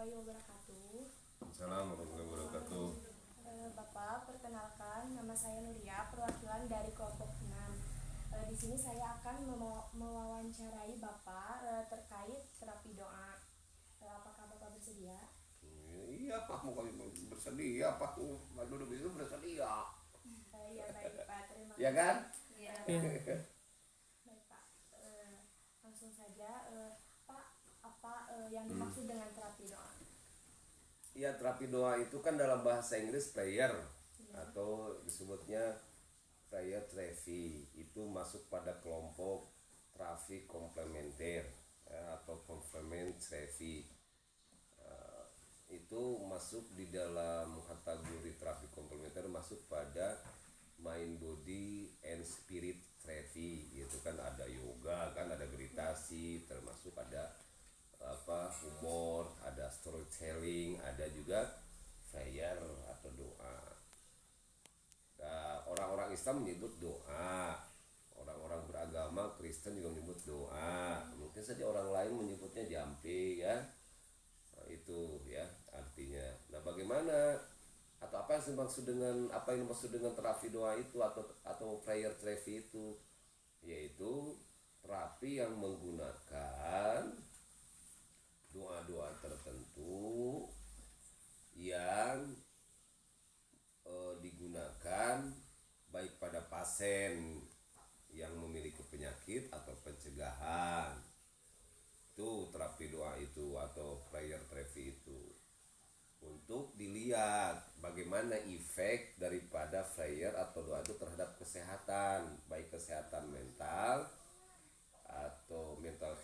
warahmatullahi wabarakatuh. Assalamualaikum warahmatullahi wabarakatuh. Bapak, perkenalkan nama saya Nuria, perwakilan dari kelompok 6. Di sini saya akan mewawancarai Bapak terkait terapi doa. Apakah Bapak bersedia? Iya Pak, mau kami bersedia Pak, duduk itu bersedia. Ya baik Pak, terima Ya kasih. kan? Ya, Iya. baik Pak. Langsung saja, Pak, apa yang dimaksud dengan terapi doa? Ya, terapi doa itu kan dalam bahasa Inggris prayer Ya. atau disebutnya prayer therapy. Itu masuk pada kelompok terapi komplementer ya, atau complement therapy. Itu masuk di dalam kategori terapi komplementer, masuk pada mind body and spirit therapy gitu kan. Ada yoga kan, ada meditasi, termasuk ada humor, ada storytelling, ada juga prayer atau doa. Nah, orang-orang Islam menyebut doa, orang-orang beragama Kristen juga menyebut doa, mungkin saja orang lain menyebutnya jampi ya. Nah, itu ya artinya. Nah, bagaimana atau apa yang dimaksud dengan terapi doa itu atau prayer therapy itu, yaitu terapi yang menggunakan doa-doa tertentu yang digunakan baik pada pasien yang memiliki penyakit atau pencegahan. Itu terapi doa itu atau prayer therapy itu, untuk dilihat bagaimana efek daripada prayer atau doa itu terhadap kesehatan, baik kesehatan mental atau mental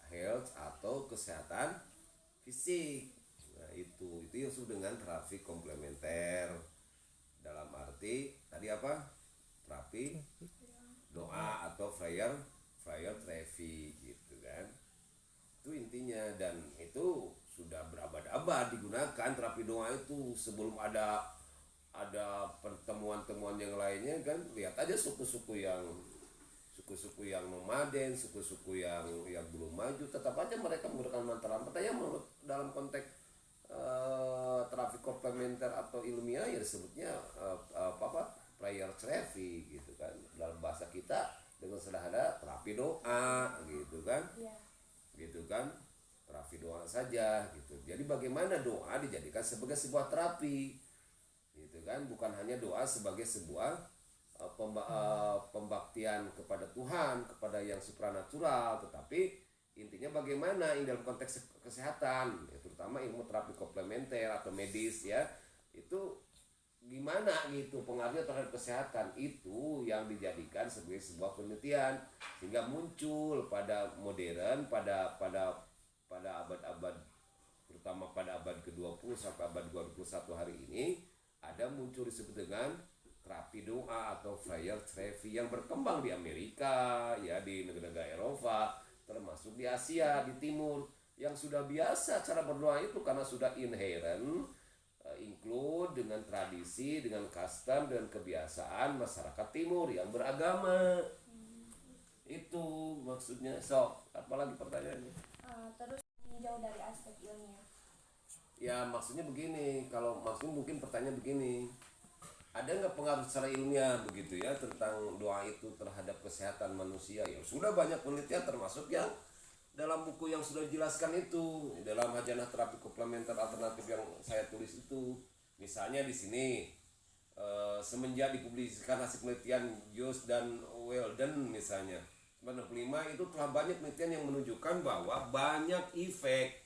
health atau kesehatan fisik. Nah, itu yang disebut dengan terapi komplementer. Dalam arti tadi apa? Terapi doa atau prayer therapy gitu kan. Itu intinya, dan itu sudah berabad-abad digunakan terapi doa itu. Sebelum ada pertemuan-temuan yang lainnya kan, lihat aja suku-suku yang nomaden, suku-suku yang belum maju, tetap aja mereka menggunakan mantra-mantra yang menurut dalam konteks terapi komplementer atau ilmiah ya disebutnya prayer therapy gitu kan. Dalam bahasa kita dengan sederhana terapi doa gitu kan. Ya. Gitu kan, terapi doa saja gitu. Jadi bagaimana doa dijadikan sebagai sebuah terapi gitu kan, bukan hanya doa sebagai sebuah pembaktian kepada Tuhan, kepada yang supranatural, tetapi intinya bagaimana ini dalam konteks kesehatan ya, terutama ilmu terapi komplementer atau medis ya, itu gimana gitu pengaruhnya terhadap kesehatan, itu yang dijadikan sebagai sebuah penelitian sehingga muncul pada modern pada abad-abad, terutama pada abad ke-20 sampai abad 21 hari ini, ada muncul disebut dengan terapi doa atau prayer therapy yang berkembang di Amerika ya, di negara-negara Eropa, termasuk di Asia, di timur, yang sudah biasa cara berdoa itu karena sudah inherent include dengan tradisi, dengan custom, dengan kebiasaan masyarakat timur yang beragama. Itu maksudnya. Apalagi pertanyaannya? Terus jauh dari aspek ilmiah. Ya maksudnya begini, kalau maksudnya mungkin pertanyaan begini, ada nggak pengaruh secara ilmiah begitu ya tentang doa itu terhadap kesehatan manusia? Ya sudah banyak penelitian, termasuk yang dalam buku yang sudah dijelaskan itu, dalam Hajanah Terapi Komplementer Alternatif yang saya tulis itu. Misalnya di sini semenjak dipublikasikan hasil penelitian Jost dan Weldon misalnya 95, itu telah banyak penelitian yang menunjukkan bahwa banyak efek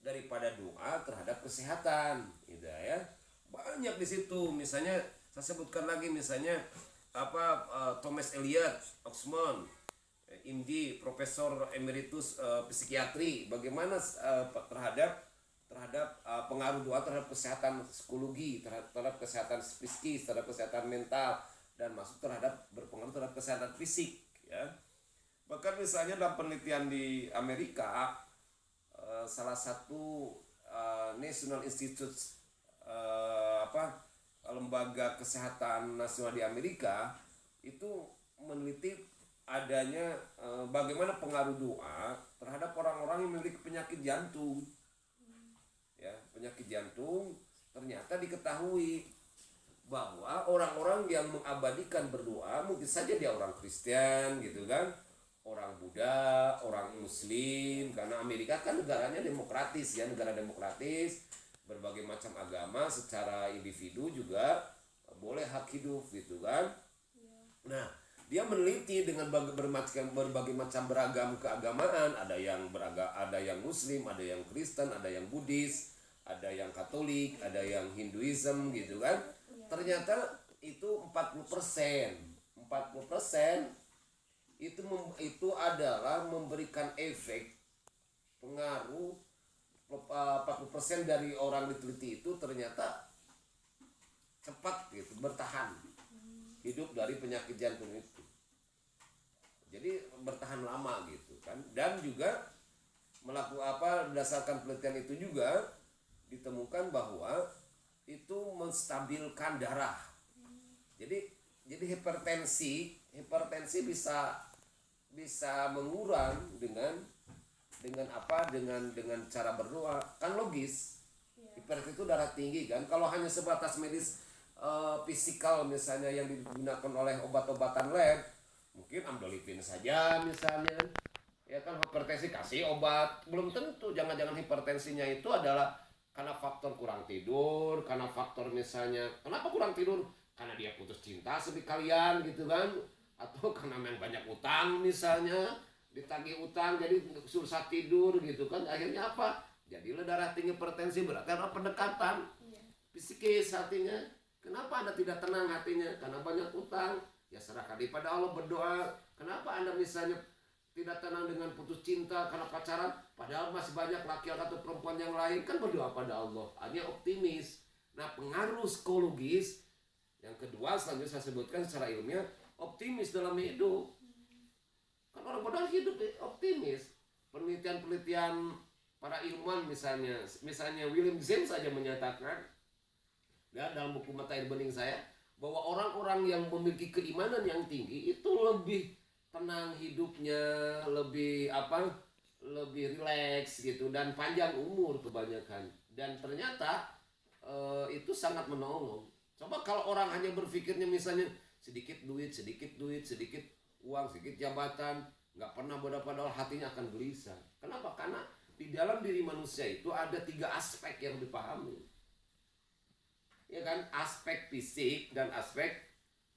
daripada doa terhadap kesehatan gitu ya. Banyak di situ. Misalnya saya sebutkan lagi, misalnya Thomas Elliot Oxman, MD, Profesor Emeritus Psikiatri, bagaimana terhadap pengaruh doa terhadap kesehatan psikologi, terhadap kesehatan psikis, terhadap kesehatan mental, dan masuk berpengaruh terhadap kesehatan fisik ya. Bahkan misalnya dalam penelitian di Amerika, salah satu National Institute lembaga kesehatan nasional di Amerika itu meneliti adanya bagaimana pengaruh doa terhadap orang-orang yang memiliki penyakit jantung. penyakit jantung, ternyata diketahui bahwa orang-orang yang mengabadikan berdoa mungkin saja dia orang Kristen gitu kan, orang Buddha, orang Muslim, karena Amerika kan negaranya demokratis ya, negara demokratis, berbagai macam agama secara individu juga boleh hak hidup gitu kan. Nah, dia meneliti dengan berbagai macam beragam keagamaan, ada yang Muslim, ada yang Kristen, ada yang Buddhis, ada yang Katolik, ada yang Hinduism gitu kan. Ternyata itu 40% itu adalah memberikan efek pengaruh. 40% dari orang diteliti itu ternyata cepat gitu bertahan hidup dari penyakit jantung itu, jadi bertahan lama gitu kan. Dan juga berdasarkan penelitian itu juga ditemukan bahwa itu menstabilkan darah. Jadi hipertensi bisa mengurang dengan cara berdoa, kan logis. Hipertensi itu darah tinggi kan. Kalau hanya sebatas medis fisikal misalnya yang digunakan oleh obat-obatan lab, mungkin amlodipin saja misalnya, ya kan. Hipertensi kasih obat, belum tentu. Jangan-jangan hipertensinya itu adalah karena faktor kurang tidur, karena faktor misalnya kenapa kurang tidur, karena dia putus cinta sekalian gitu kan, atau karena memang banyak utang misalnya, ditagih utang jadi susah tidur gitu kan. Akhirnya apa, jadilah darah tinggi, hipertensi. Berarti ada pendekatan psikis hatinya. Kenapa Anda tidak tenang hatinya? Karena banyak utang. Ya serahkan kepada Allah, berdoa. Kenapa Anda misalnya tidak tenang dengan putus cinta karena pacaran, padahal masih banyak laki-laki atau perempuan yang lain? Kan berdoa pada Allah, hanya optimis. Nah, pengaruh psikologis yang kedua selanjutnya saya sebutkan secara ilmiah, optimis dalam hidup. Kan orang pada hidup optimis. Penelitian-penelitian para ilmuwan misalnya William James saja menyatakan ya, dalam buku Mata Air Bening saya, bahwa orang-orang yang memiliki keimanan yang tinggi itu lebih tenang hidupnya, lebih rileks gitu, dan panjang umur kebanyakan. Dan ternyata itu sangat menolong. Coba kalau orang hanya berpikirnya misalnya sedikit duit, sedikit uang, sedikit jabatan, nggak pernah berdapat, hatinya akan gelisah. Kenapa? Karena di dalam diri manusia itu ada 3 aspek yang dipahami, ya kan? Aspek fisik dan aspek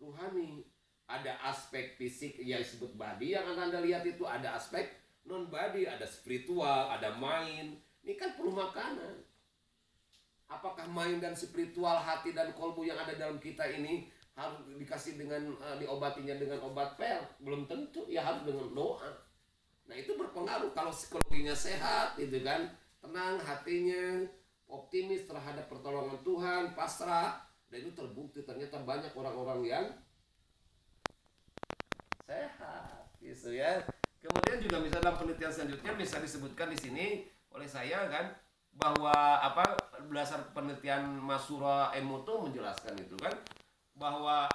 rohani. Ada aspek fisik yang disebut body yang akan Anda lihat, itu ada aspek non body, ada spiritual, ada mind. Ini kan perlu makanan. Apakah mind dan spiritual, hati dan kolbu yang ada dalam kita ini harus dikasih dengan diobatinya dengan obat pil? Belum tentu. Ya harus dengan doa. Nah, itu berpengaruh. Kalau psikologinya sehat itu kan, tenang hatinya, optimis terhadap pertolongan Tuhan, pasrah, dan itu terbukti ternyata banyak orang-orang yang sehat gitu ya. Kemudian juga misalnya dalam penelitian selanjutnya bisa disebutkan di sini oleh saya kan, bahwa berdasar penelitian Masura Emoto menjelaskan itu kan, bahwa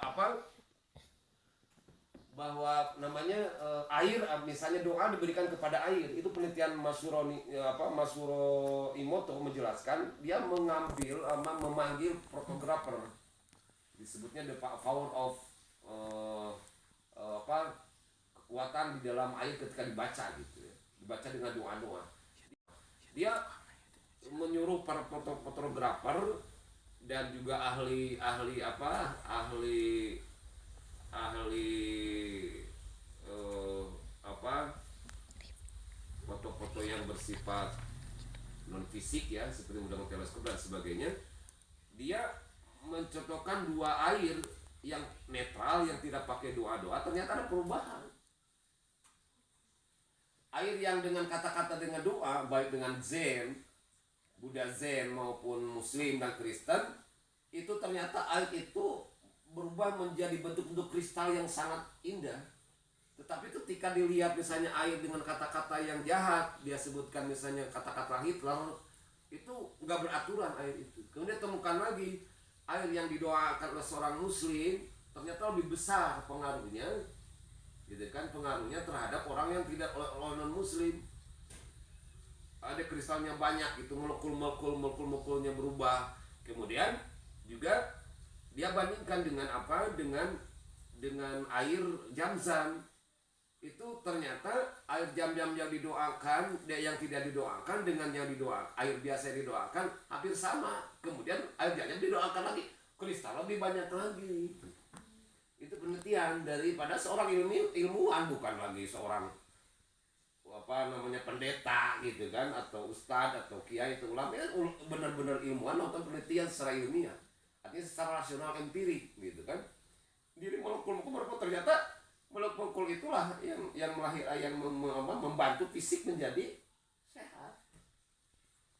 namanya air, misalnya doa diberikan kepada air. Itu penelitian Masuro Emoto menjelaskan, dia memanggil fotografer, disebutnya the power of kekuatan di dalam air ketika dibaca gitu ya, dibaca dengan doa-doa. Dia menyuruh para fotografer dan juga ahli foto-foto yang bersifat non fisik ya, seperti menggunakan teleskop dan sebagainya. Dia mencocokkan 2 air yang netral, yang tidak pakai doa-doa, ternyata ada perubahan. Air yang dengan kata-kata dengan doa, baik dengan Zen, Buddha Zen maupun Muslim dan Kristen, itu ternyata air itu berubah menjadi bentuk-bentuk kristal yang sangat indah. Tetapi ketika dilihat misalnya air dengan kata-kata yang jahat, dia sebutkan misalnya kata-kata Hitler, itu nggak beraturan air itu. Kemudian temukan lagi air yang didoakan oleh seorang Muslim, ternyata lebih besar pengaruhnya, gitu kan, pengaruhnya terhadap orang yang tidak non Muslim. ada kristalnya banyak, itu molekulnya berubah. Kemudian juga dia bandingkan dengan apa, dengan air Zam-Zam. Itu ternyata air Zam-Zam yang didoakan, yang tidak didoakan dengan yang didoakan, air biasa yang didoakan hampir sama. Kemudian air Zam-Zam didoakan lagi, kristal lebih banyak lagi. Itu penelitian daripada seorang ilmuwan, bukan lagi seorang pendeta gitu kan, atau ustadz atau kiai atau ulama. Benar-benar ilmuwan melakukan penelitian secara ilmiah, artinya secara rasional empirik gitu kan. Diri molekul ternyata molekul itulah yang membantu fisik menjadi sehat.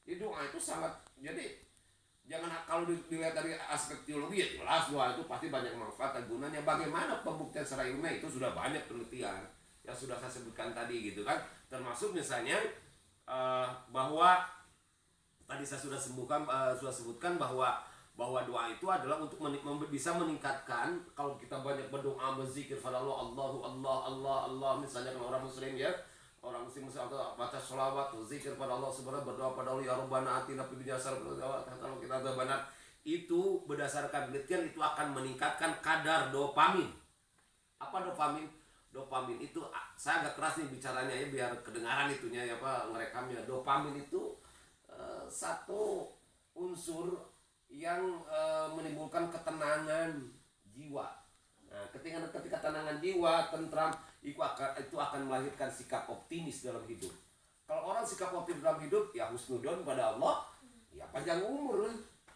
Jadi doa itu sangat, jadi jangan kalau dilihat dari aspek teologi ya jelas doa itu pasti banyak manfaat dan gunanya. Bagaimana pembuktian secara ilmiah itu sudah banyak penelitian yang sudah saya sebutkan tadi gitu kan, termasuk misalnya bahwa tadi saya sudah sebutkan bahwa doa itu adalah untuk bisa meningkatkan. Kalau kita banyak berdoa, berzikir pada Allah, misalnya kalau orang muslim ya, orang muslim misalnya baca sholawat, zikir pada Allah, sebenarnya berdoa pada Allah, ya Rabbana atina fid dunya hasanah, kalau kita benar, itu berdasarkan penelitian itu akan meningkatkan kadar dopamin. Apa dopamin? Dopamin itu, saya agak keras nih bicaranya ya biar kedengaran itunya ya Pak, ngerekamnya. Dopamin itu satu unsur yang menimbulkan ketenangan jiwa. Nah, ketika ketenangan jiwa, tentram, itu akan melahirkan sikap optimis dalam hidup. Kalau orang sikap optimis dalam hidup, ya husnudon pada Allah, ya panjang umur.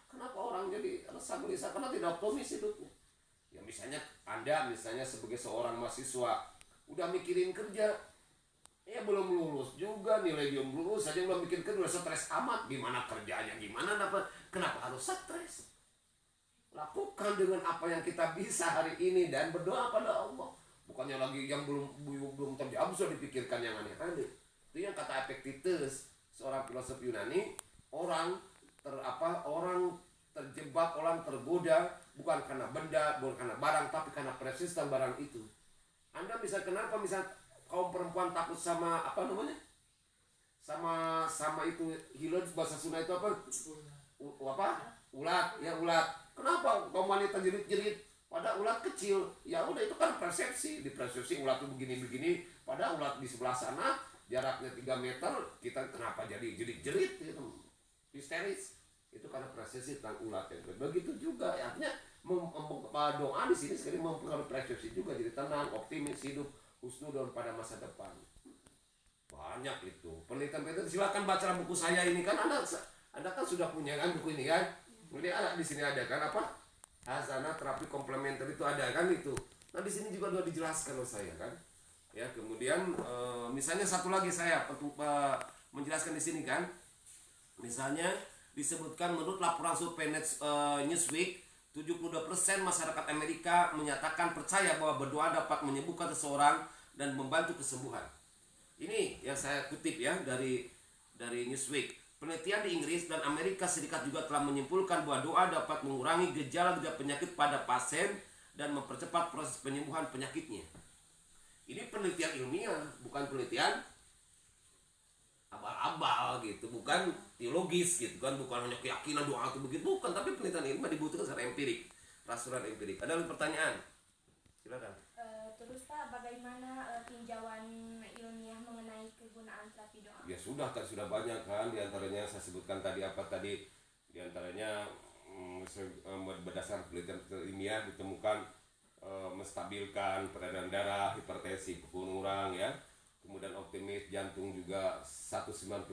Kenapa orang jadi resah gelisah? Karena tidak optimis hidupnya. Ya misalnya Anda sebagai seorang mahasiswa udah mikirin kerja, ya belum lulus juga, nilai belum lulus saja belum bikin kerja, udah stres amat, gimana kerjanya, gimana dapat, kenapa harus stres? Lakukan dengan apa yang kita bisa hari ini dan berdoa pada Allah. Bukannya lagi yang belum terjawab sudah dipikirkan yang aneh-aneh. Itu yang kata Epictetus, seorang filosof Yunani, orang terjebak, orang tergoda bukan karena benda, bukan karena barang, tapi karena persisten barang itu. Anda bisa kenapa kaum perempuan takut sama sama itu hilang, bahasa Sunda itu apa? Ulat. Kenapa kaum wanita jerit-jerit pada ulat kecil? Ya udah, itu kan persepsi. Di persepsi ulat itu begini-begini, pada ulat di sebelah sana jaraknya 3 meter, kita kenapa jadi jerit-jerit gitu, histeris? Itu karena persepsi tentang ulat. Begitu juga ya, artinya doa di sini sekali mempengaruhi persepsi juga, jadi tenang, optimis, hidup husnudon pada masa depan. Banyak itu penelitian. Silakan baca buku saya ini kan, anda kan sudah punya kan buku ini kan. Jadi di sini ada kan apa, hasanah terapi komplementer itu ada kan itu. Nah di sini juga sudah dijelaskan oleh saya kan. Ya kemudian misalnya satu lagi saya menjelaskan di sini kan. Misalnya disebutkan menurut laporan survei Newsweek, 72% masyarakat Amerika menyatakan percaya bahwa berdoa dapat menyembuhkan seseorang dan membantu kesembuhan. Ini yang saya kutip ya dari Newsweek. Penelitian di Inggris dan Amerika Serikat juga telah menyimpulkan bahwa doa dapat mengurangi gejala-gejala penyakit pada pasien dan mempercepat proses penyembuhan penyakitnya. Ini penelitian ilmiah, bukan penelitian abal-abal gitu, bukan teologis gitu kan, bukan hanya keyakinan doa itu begitu, bukan, tapi penelitian ilmiah dibutuhkan secara empirik, rasional empirik. Ada pertanyaan? Silakan. Terus Pak, bagaimana tinjauan ilmiah mengenai kegunaan terapi doa? Ya sudah banyak kan, diantaranya saya sebutkan tadi diantaranya berdasarkan penelitian ilmiah ditemukan menstabilkan peredaran darah, hipertensi pun orang ya. Kemudian optimis jantung juga 191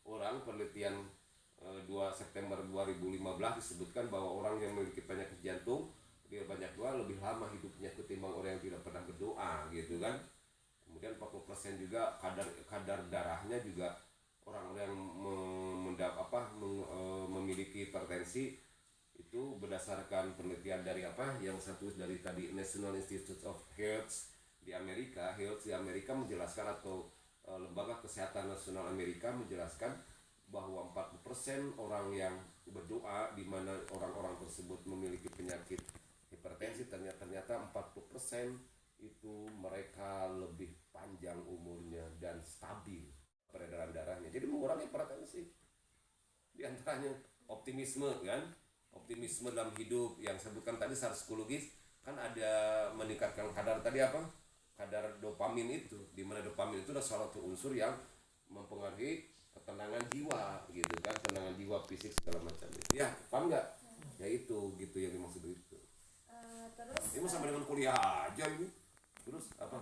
orang. Penelitian 2 September 2015 disebutkan bahwa orang yang memiliki penyakit jantung dia banyak doa lebih lama hidupnya ketimbang orang yang tidak pernah berdoa gitu kan. Kemudian 40% juga kadar darahnya juga orang-orang yang memiliki hipertensi itu berdasarkan penelitian dari yang satu dari tadi National Institute of Health di Amerika. Menjelaskan, atau Lembaga Kesehatan Nasional Amerika menjelaskan bahwa 40% orang yang berdoa, di mana orang-orang tersebut memiliki penyakit hipertensi, ternyata 40% itu mereka lebih panjang umurnya dan stabil. peredaran darahnya, jadi mengurangi pretensi. Di antaranya optimisme kan, optimisme dalam hidup yang sebutkan tadi secara psikologis kan ada meningkatkan kadar tadi apa, kadar dopamin itu, di mana dopamin itu adalah salah satu unsur yang mempengaruhi ketenangan jiwa gitu kan, ketenangan jiwa, fisik segala macam itu ya, paham nggak? Ya itu gitu yang dimaksud itu. Terus Ini mau sama dengan kuliah aja ini. Terus apa?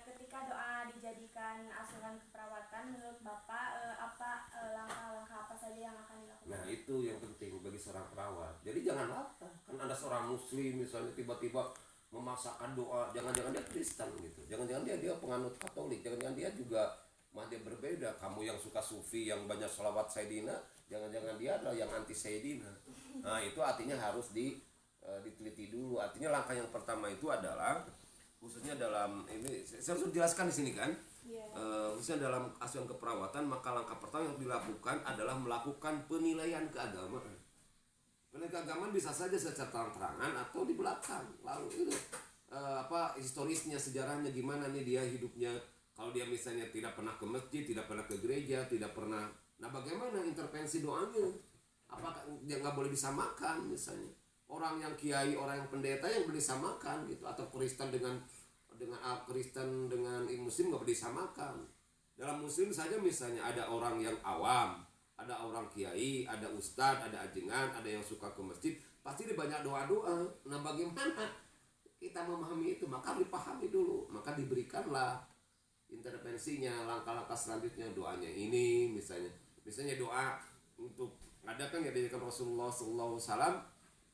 ketika doa dijadikan asuhan keperawatan, menurut Bapak apa langkah-langkah apa saja yang akan dilakukan? Nah itu yang penting bagi seorang perawat. Jadi jangan latah. Kan ada seorang muslim misalnya tiba-tiba memaksakan doa, jangan-jangan dia Kristen gitu, jangan-jangan dia penganut Katolik, jangan-jangan dia juga dia berbeda. Kamu yang suka sufi yang banyak sholawat Sayyidina, jangan-jangan dia adalah yang anti Sayyidina. Nah itu artinya harus diteliti dulu. Artinya langkah yang pertama itu adalah khususnya dalam ini saya harus jelaskan di sini kan. Khususnya dalam asuhan keperawatan, maka langkah pertama yang dilakukan adalah melakukan penilaian keagamaan. Penilaian keagamaan bisa saja secara terang-terangan atau di belakang. Lalu itu historisnya, sejarahnya gimana nih dia hidupnya. Kalau dia misalnya tidak pernah ke masjid, tidak pernah ke gereja, tidak pernah, nah bagaimana intervensi doanya? Apakah dia nggak boleh disamakan misalnya? Orang yang kiai, orang yang pendeta yang boleh disamakan gitu, atau Kristen dengan Kristen dengan Muslim nggak boleh disamakan. Dalam Muslim saja misalnya ada orang yang awam, ada orang kiai, ada ustadz, ada ajengan, ada yang suka ke masjid, pasti dia banyak doa-doa. Nah bagaimana kita memahami itu? Maka dipahami dulu, maka diberikanlah intervensinya, langkah-langkah selanjutnya. Doanya ini misalnya doa untuk, ada kan ya dari Rasulullah SAW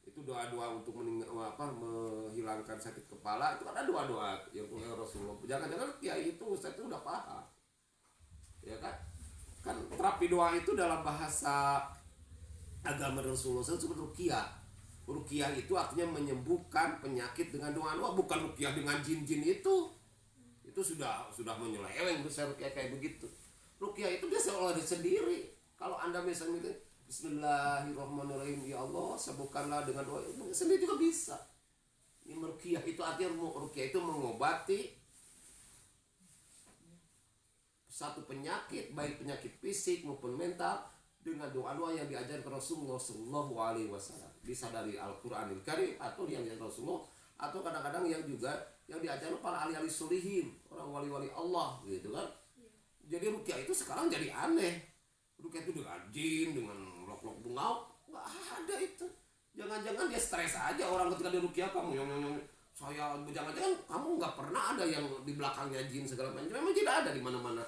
itu doa-doa untuk menghilangkan sakit kepala, itu kan ada doa-doa yang Rasulullah. Jangan-jangan kiai itu ustaz itu udah paham, ya kan terapi doa itu dalam bahasa agama Rasulullah seperti ruqyah. Ruqyah itu artinya menyembuhkan penyakit dengan doa-doa, bukan ruqyah dengan jin-jin itu sudah menyeleweng itu ruqyah kayak begitu. Ruqyah itu dia seolah sendiri. Kalau Anda misalnya itu Bismillahirrahmanirrahim, ya Allah sembuhkanlah dengan doa, sendiri juga bisa. Ini ruqyah itu artinya, ruqyah itu mengobati satu penyakit, baik penyakit fisik maupun mental, dengan doa-doa yang diajarkan Rasulullah Shallallahu Alaihi Wasallam. Bisa dari Al-Quranil Karim atau yang diajarkan Rasulullah, atau kadang-kadang yang juga yang diajarkan para ahli-ahli solihin, orang wali-wali Allah gitu kan. Jadi ruqyah itu sekarang jadi aneh. Ruqyah itu dengan jin, dengan lok-lok bungau, nggak ada itu. Jangan-jangan dia stres aja orang ketika dia ruqyah kamu yang saya, jangan-jangan kamu nggak pernah ada yang di belakangnya jin segala macam. Memang tidak ada di mana-mana.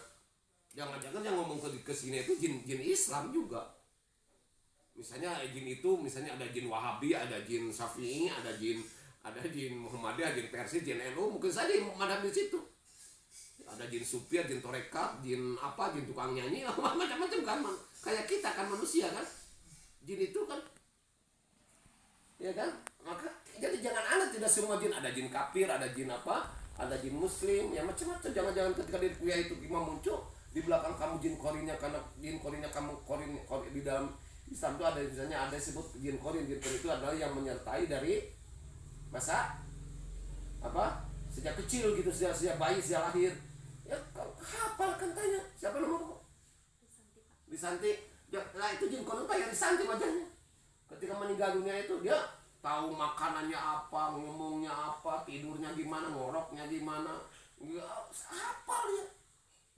Jangan-jangan yang ngomong ke sini itu jin Islam juga. Misalnya jin itu, misalnya ada jin Wahabi, ada jin Syafi'i, ada jin Muhammadiyah, jin Persia, jin NU, mungkin saja madhab di situ. Ada jin Sufiah, jin Torekat, jin apa, jin tukang nyanyi, macam-macam kan. Kayak kita kan manusia kan. Jin itu kan, ya kan. Maka jadi jangan aneh, tidak semua jin, ada jin kafir, ada jin apa, ada jin muslim, ya macam-macam. Jangan-jangan ketika di kuliah itu imam muncul, di belakang kamu jin korinnya, karena jin korinnya kamu korin di dalam Islam itu ada, misalnya ada disebut jin korin itu adalah yang menyertai dari masa apa, sejak kecil gitu, sejak bayi, sejak lahir. Ya hafal kan, tanya siapa nama Disanti. Ya, nah itu jin korin yang disanti wajahnya. Ketika meninggal dunia itu dia tahu makanannya apa, ngomongnya apa, tidurnya gimana, ngoroknya gimana, ya, hafal ya.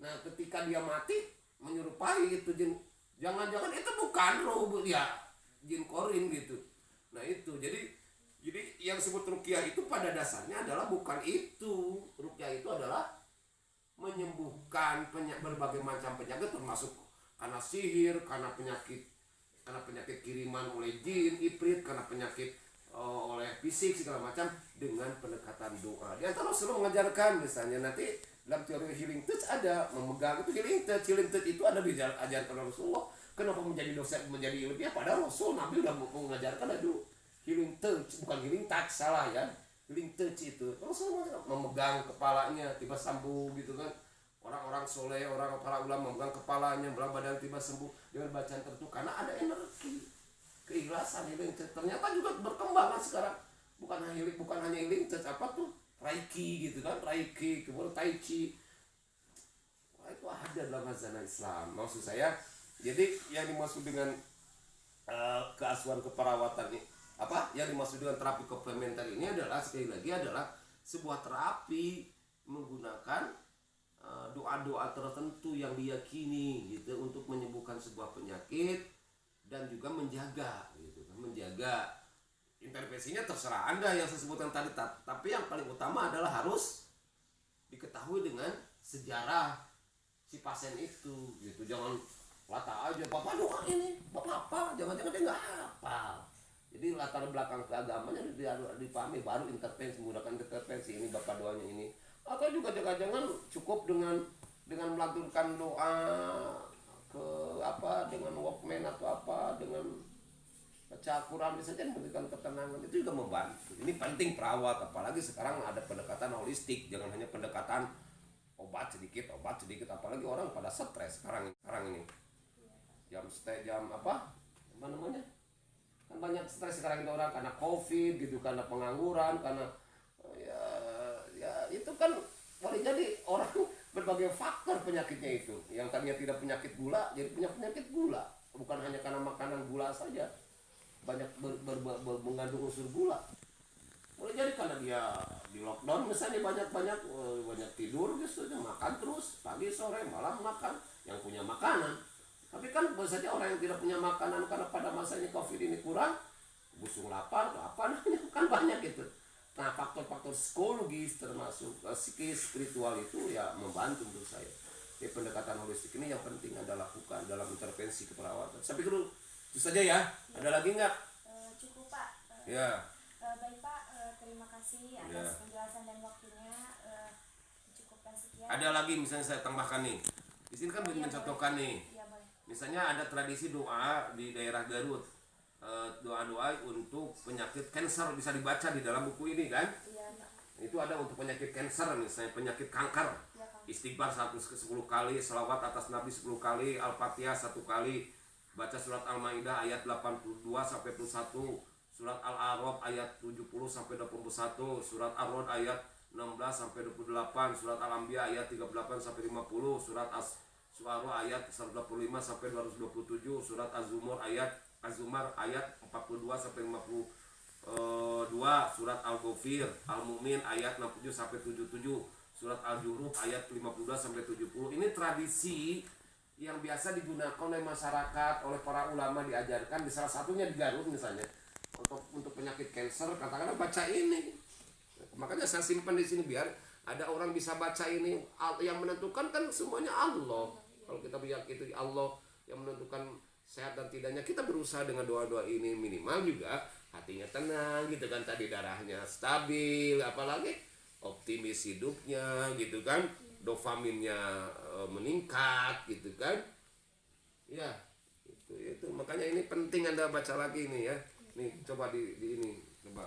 Nah ketika dia mati menyerupai itu jin, jangan-jangan itu bukan roh ya, jin korin gitu. Nah itu jadi yang disebut ruqyah itu pada dasarnya adalah bukan itu. Ruqyah itu adalah menyembuhkan berbagai macam penyakit, termasuk karena sihir, karena penyakit kiriman oleh jin, ifrit, karena penyakit oleh fisik segala macam, dengan pendekatan doa. Di antara Rasulullah mengajarkan misalnya nanti dalam teori healing touch ada memegang itu healing touch itu ada diajarkan Rasulullah. Kenapa menjadi dosa, menjadi ilmiah? Padahal Rasul Nabi udah mengajarkan ada healing touch, bukan healing touch, salah ya. Healing touch itu Rasulullah memegang kepalanya tiba sembuh gitu kan. Orang-orang soleh, orang para ulama memegang kepalanya, belah badan tiba sembuh dengan bacaan tertentu karena ada energi keikhlasan. Healing touch ternyata juga berkembang kan sekarang. Bukan hanya healing touch, apa tuh? Reiki gitu kan, Reiki, kemudian Tai Chi. Itu ada dalam hazanah Islam. Maksud saya, jadi yang dimaksud dengan keasuhan keperawatan ini, apa yang dimaksud dengan terapi komplementer ini adalah sekali lagi adalah sebuah terapi menggunakan doa-doa tertentu yang diyakini gitu untuk menyembuhkan sebuah penyakit dan juga menjaga gitu kan, menjaga. Intervensinya terserah Anda yang saya sebutkan tadi, tapi yang paling utama adalah harus diketahui dengan sejarah si pasien itu gitu. Jangan lata aja bapak doa ini bapak apa, jangan-jangan dia nggak hafal. Jadi latar belakang keagamanya dipahami baru intervensi, menggunakan intervensi ini bapak doanya ini. Atau juga jangan-jangan cukup dengan melantunkan doa ke apa dengan Walkman atau apa, dengan baca Quran saja memberikan ketenangan, itu juga membantu. Ini penting perawat, apalagi sekarang ada pendekatan holistik, jangan hanya pendekatan obat sedikit, apalagi orang pada stres sekarang ini. Jam apa namanya? Kan banyak stres sekarang ini orang karena Covid gitu, karena pengangguran, karena ya itu kan boleh jadi orang berbagai faktor penyakitnya itu. Yang tadinya tidak penyakit gula jadi punya penyakit gula, bukan hanya karena makanan gula saja, banyak mengandung unsur gula. Boleh jadi karena dia di lockdown misalnya banyak tidur gitu, makan terus pagi sore malam makan, yang punya makanan. Tapi kan biasanya orang yang tidak punya makanan karena pada masanya Covid ini kurang, busung lapar apa namanya kan banyak gitu. Nah, faktor-faktor psikologis termasuk psikis, spiritual itu ya membantu menurut saya. Jadi pendekatan holistik ini yang penting Anda lakukan dalam intervensi keperawatan. Saya pikir itu saja ya. Ada lagi nggak? Cukup Pak. Ya. Baik Pak, terima kasih atas penjelasan dan waktunya. Cukupkan sekian. Ada lagi misalnya saya tambahkan nih. Di sini kan mencontohkan nih. Ya, boleh. Misalnya ada tradisi doa di daerah Garut. Doa-doa untuk penyakit kanker bisa dibaca di dalam buku ini kan? Iya, Pak. Itu ada untuk penyakit kanker, misalnya penyakit kanker. Ya, Pak. Istighfar 10 kali, selawat atas Nabi 10 kali, Al-Fatihah 1 kali, baca surat Al-Maidah ayat 82 sampai 21, surat Al-A'raf ayat 70 sampai 21, surat Ar-Ra'd ayat 16 sampai 28, surat Al-Anbiya ayat 38 sampai 50, surat As-Su'ara ayat 125 sampai 227, surat Az-Zumar ayat 42 sampai 52, surat Al-Ghafir, Al-Mu'min ayat 67 sampai 77, surat Al-Juruf ayat 52 sampai 70. Ini tradisi yang biasa digunakan oleh masyarakat, oleh para ulama, diajarkan di salah satunya di Garut misalnya. Untuk penyakit kanker katakanlah baca ini. Makanya saya simpan di sini biar ada orang bisa baca ini. Yang menentukan kan semuanya Allah. Kalau kita meyakini Allah yang menentukan sehat dan tidaknya, kita berusaha dengan doa-doa ini, minimal juga hatinya tenang gitu kan, tadi darahnya stabil, apalagi optimis hidupnya gitu kan, dopaminnya meningkat gitu kan. Ya, itu makanya ini penting Anda baca lagi ini ya. Nih coba di ini coba.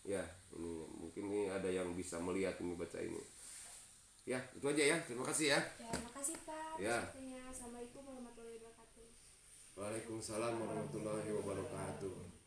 Ya, ini mungkin ini ada yang bisa melihat ini baca ini. Ya, itu aja ya. Terima kasih ya. Ya, makasih Pak. Ya. Assalamualaikum warahmatullahi wabarakatuh. Waalaikumsalam warahmatullahi wabarakatuh.